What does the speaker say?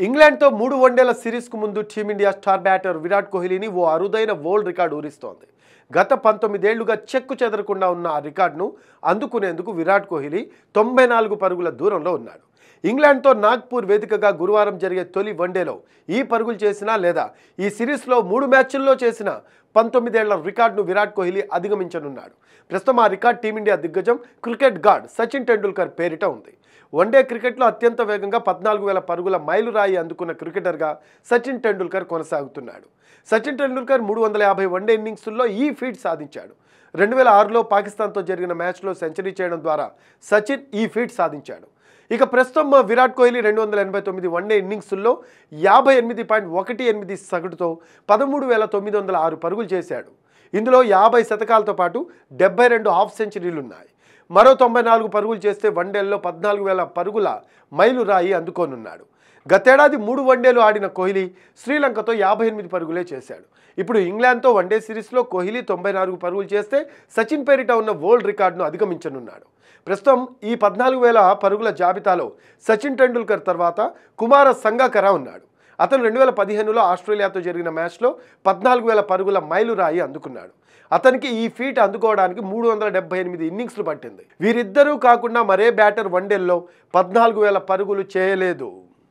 ఇంగ్లాండ్తో 3 వన్డేల సిరీస్కు ముందు team India star batter Virat కోహ్లీని ఓ అరుదైన వరల్డ్ రికార్డు ఊరిస్తోంది. గత 19 ఏళ్లుగా చెక్కు చెదరకుండా ఉన్న ఆ రికార్డును అందుకునేందుకు విరాట్ కోహ్లీ 94 పరుగుల దూరంలో ఉన్నాడు. ఇంగ్లాండ్తో నాగ్పూర్ వేదికగా గురువారం జరిగే తొలి వన్డేలో ఈ పరుగులు చేసినా లేదా ఈ సిరీస్లో 3 మ్యాచ్ల్లో చేసిన 19 ఏళ్ల రికార్డును విరాట్ కోహ్లీ అధిగమించనున్నాడు. ప్రస్తుతం ఆ రికార్డు టీమిండియా దిగ్గజం క్రికెట్ గాడ్ సచిన్ టెండూల్కర్ పేరిట ఉంది. వన్డే క్రికెట్లో అత్యంత వేగంగా 14,000 పరుగుల మైలురాయి అందుకున్న క్రికెటర్గా సచిన్ టెండూల్కర్ కొనసాగుతున్నాడు. సచిన్ టెండూల్కర్ 350 వన్డే ఇన్నింగ్స్ల్లో ఈ ఫీట్ సాధించాడు. 2006లో పాకిస్తాన్తో జరిగిన మ్యాచ్లో సెంచరీ చేయడం ద్వారా సచిన్ ఈ ఫీట్ సాధించాడు. ఇక ప్రస్తుతం విరాట్ కోహ్లీ 289 వన్డే ఇన్నింగ్స్ల్లో 58.18 సగటుతో 13,906 పరుగులు చేశాడు. ఇందులో 50 శతకాలతో పాటు 72 హాఫ్ సెంచరీలున్నాయి. మరో 94 పరుగులు చేస్తే వన్డేల్లో 14,000 పరుగుల మైలురాయి అందుకోనున్నాడు. గతేడాది 3 వన్డేలు ఆడిన కోహ్లీ శ్రీలంకతో 58 పరుగులే చేశాడు. ఇప్పుడు ఇంగ్లాండ్తో వన్డే సిరీస్లో కోహ్లీ 94 పరుగులు చేస్తే సచిన్ పేరిట ఉన్న వరల్డ్ రికార్డును అధిగమించనున్నాడు. ప్రస్తుతం ఈ 14,000 పరుగుల జాబితాలో సచిన్ టెండూల్కర్ తర్వాత కుమార సంగకార ఉన్నాడు. అతను 2015లో ఆస్ట్రేలియాతో జరిగిన మ్యాచ్లో 14,000 పరుగుల మైలురాయి అందుకున్నాడు. అతనికి ఈ ఫీట్ అందుకోవడానికి 378 ఇన్నింగ్స్లు పట్టింది. వీరిద్దరూ కాకుండా మరే బ్యాటర్ వన్డేల్లో 14,000 పరుగులు చేయలేదు.